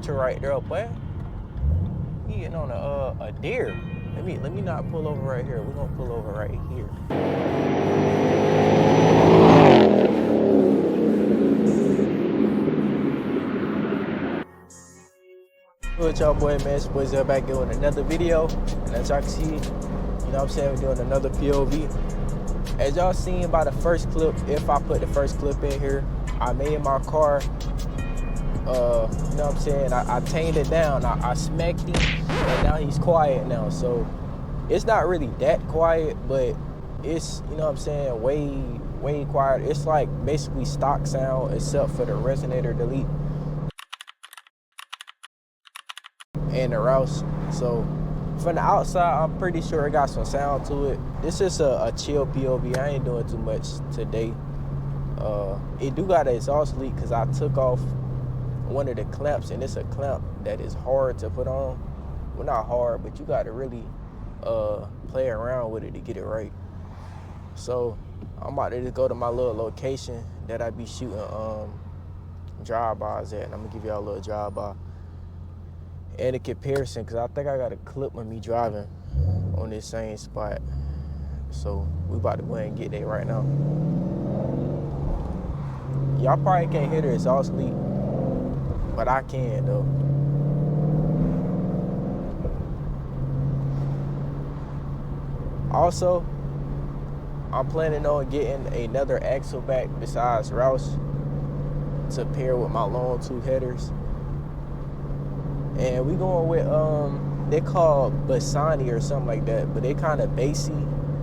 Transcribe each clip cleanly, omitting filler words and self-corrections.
ultra right there, boy. He getting on a deer. Let me not pull over right here. We're gonna pull over right here. What's y'all, boy, man? It's boys up back here with another video. And as y'all can see, you know what I'm saying, we're doing another POV. As y'all seen by the first clip, if I put the first clip in here, I made my car, you know what I'm saying, I tamed it down, I smacked him, and now he's quiet now. So it's not really that quiet, but it's, you know what I'm saying, way quiet. It's like basically stock sound except for the resonator delete and the Rouse. So from the outside, I'm pretty sure it got some sound to it. This is a chill POV. I ain't doing too much today. It do got an exhaust leak because I took off one of the clamps, and it's a clamp that is hard to put on. Well, not hard, but you got to really play around with it to get it right. So I'm about to just go to my little location that I be shooting drive-bys at, and I'm gonna give y'all a little drive-by and a comparison, because I think I got a clip of me driving on this same spot. So we about to go ahead and get there right now. Y'all probably can't hear the exhaust leak, but I can though. Also, I'm planning on getting another axle back besides Rouse to pair with my long tube headers. And we going with, they call Bassani or something like that, but they kind of bassy,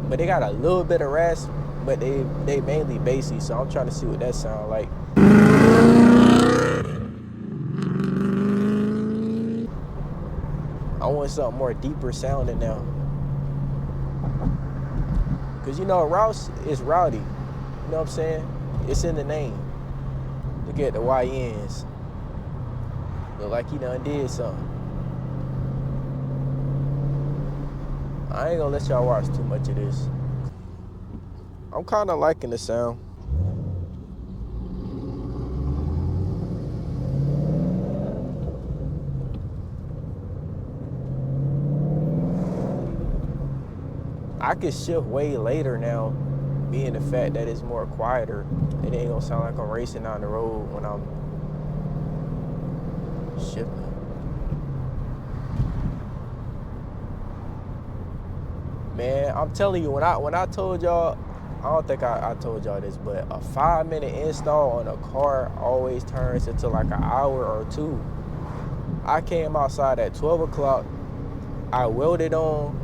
but they got a little bit of rasp, but they mainly bassy, so I'm trying to see what that sound like. I want something more deeper sounding now. Cause you know, Rouse is rowdy, you know what I'm saying? It's in the name. Look at the YNs. Look like he done did something. I ain't gonna let y'all watch too much of this. I'm kinda liking the sound. I could shift way later now, being the fact that it's more quieter. It ain't gonna sound like I'm racing down the road when I'm shifting. Man, I'm telling you, when I told y'all, I don't think I told y'all this, but a 5-minute install on a car always turns into like an hour or two. I came outside at 12 o'clock. I welded on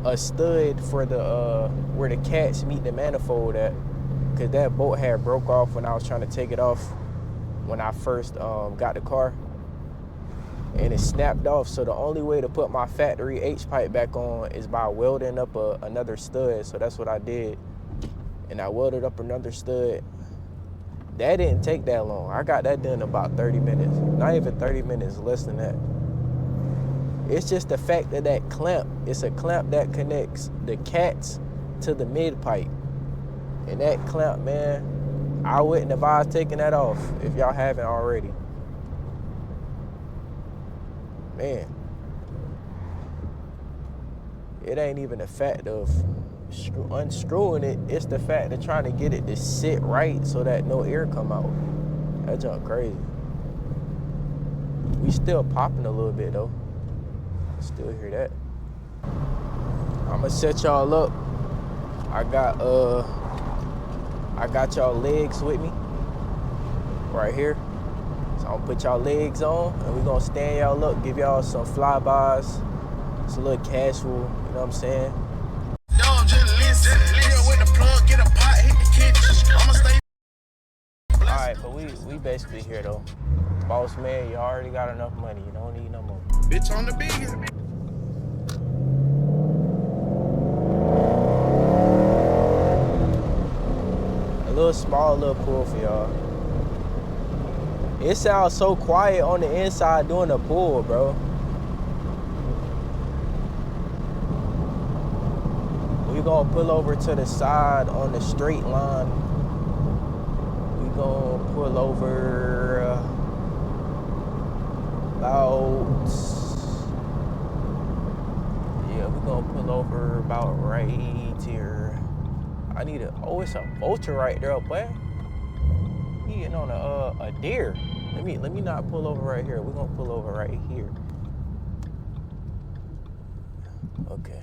a stud for the where the cats meet the manifold at, because that bolt had broke off when I was trying to take it off when I first got the car, and it snapped off. So the only way to put my factory H-pipe back on is by welding up another stud. So that's what I did, and I welded up another stud. That didn't take that long. I got that done in about 30 minutes. Not even 30 minutes, less than that. It's just the fact that that clamp, it's a clamp that connects the cats to the mid pipe. And that clamp, man, I wouldn't advise taking that off if y'all haven't already. Man, it ain't even the fact of unscrewing it, it's the fact of trying to get it to sit right so that no air come out. That junk crazy. We still popping a little bit though. Still hear that. I'ma set y'all up. I got y'all legs with me right here. So I'm gonna put y'all legs on, and we gonna stand y'all up, give y'all some flybys. It's a little casual, you know what I'm saying? Yo, just listen with the plug, get a pot, hit the kitchen. I'ma stay. Alright, but we basically here though. Boss man, you already got enough money. You don't need no more. Bitch on the biggest. A little small little pull for y'all. It sounds so quiet on the inside doing a pull, bro. We gonna pull over to the side on the straight line. We gonna pull over. About, yeah, we're gonna pull over about right here. I need it's a vulture right there, boy. He getting on a deer. Let me not pull over right here. We're gonna pull over right here. Okay.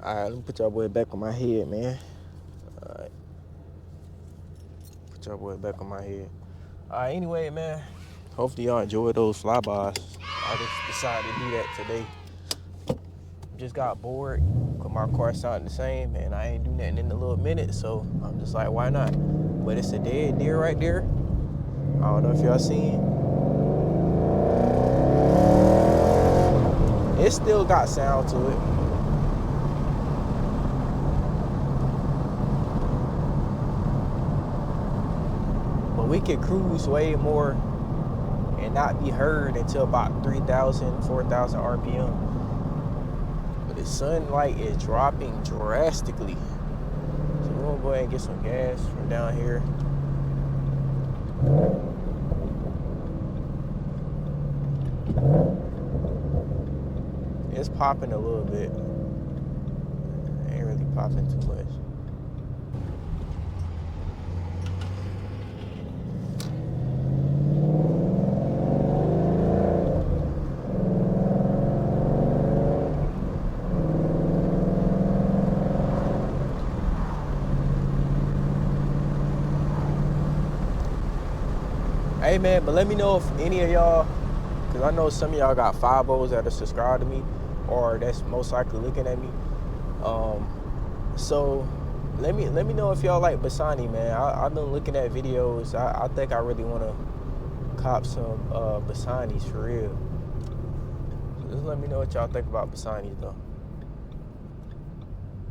All right, let me put y'all boy back on my head, man. All right. Put y'all boy back on my head. All right, anyway, man. Hopefully y'all enjoy those flybys. I just decided to do that today. Just got bored because my car sounded the same and I ain't do nothing in a little minute, so I'm just like, why not? But it's a dead deer right there. I don't know if y'all seen. It still got sound to it. But we can cruise way more and not be heard until about 3,000, 4,000 RPM. But the sunlight is dropping drastically. So we're gonna go ahead and get some gas from down here. It's popping a little bit. Ain't really popping too much. Hey man, but let me know if any of y'all, because I know some of y'all got 5-0s that are subscribed to me, or that's most likely looking at me. So let me know if y'all like Bassani, man. I've been looking at videos. I think I really want to cop some Bassanis for real. So just let me know what y'all think about Bassanis though.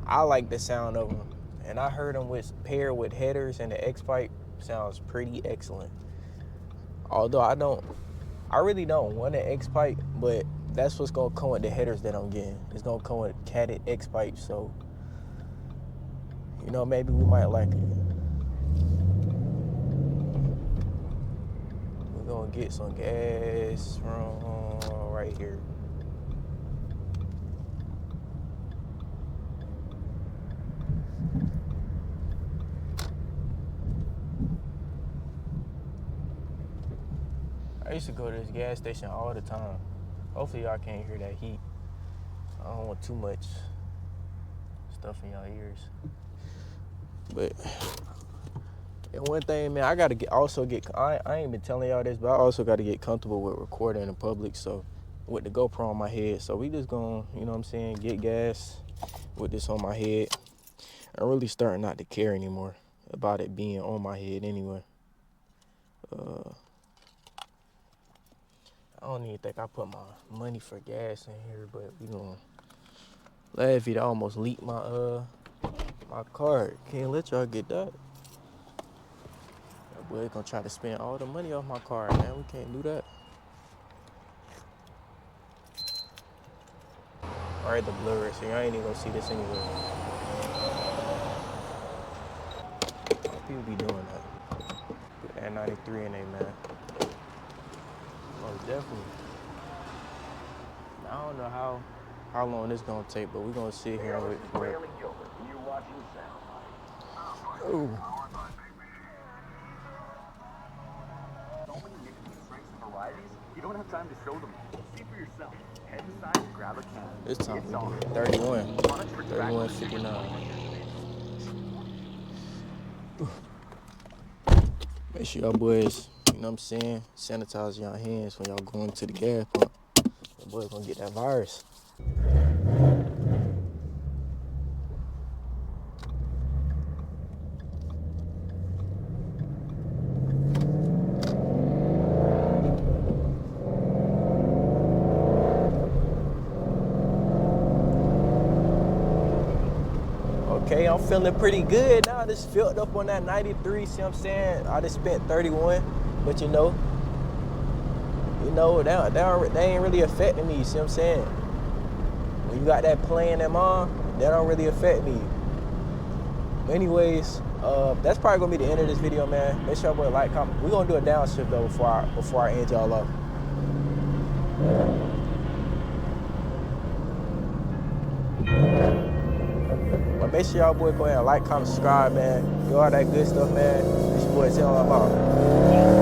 I like the sound of them, and I heard them paired with headers, and the X-Pipe sounds pretty excellent. Although I really don't want an X-Pipe, but that's what's gonna come with the headers that I'm getting. It's gonna come with catted X-Pipe, so you know, maybe we might like it. We're gonna get some gas from right here. I used to go to this gas station all the time. Hopefully y'all can't hear that heat. I don't want too much stuff in y'all ears. But and one thing, man, I gotta I ain't been telling y'all this, but I also gotta get comfortable with recording in public, so with the GoPro on my head. So we just gonna, you know what I'm saying, get gas with this on my head. I'm really starting not to care anymore about it being on my head anyway. I don't even think I put my money for gas in here, but we gonna laugh it almost leaked my my card. Can't let y'all get that. That boy gonna try to spend all the money off my card, man. We can't do that. Alright, the blur, so y'all ain't even gonna see this anyway. People be doing that. Put that 93 in there, man. Most definitely. I don't know how how long this gonna take, but we're gonna sit here and wait for it. Ooh. So many nicotine strengths and varieties, you don't have time to show them. See for yourself. Head inside and grab a can. This time It's we on. did 31. Products for tobacco 31.59. Make sure y'all boys, you know what I'm saying, sanitize your hands when y'all going to the gas pump. Your boys gonna get that virus. Okay, I'm feeling pretty good now. I just filled up on that 93, see what I'm saying? I just spent 31, but you know, they ain't really affecting me, see what I'm saying? When you got that playing them on, that don't really affect me. But anyways, that's probably gonna be the end of this video, man. Make sure y'all like, comment. We're gonna do a downshift though before I end y'all off. But make sure y'all boy go ahead and like, comment, subscribe, man. Do all that good stuff, man. It's your boy Tell I'm out.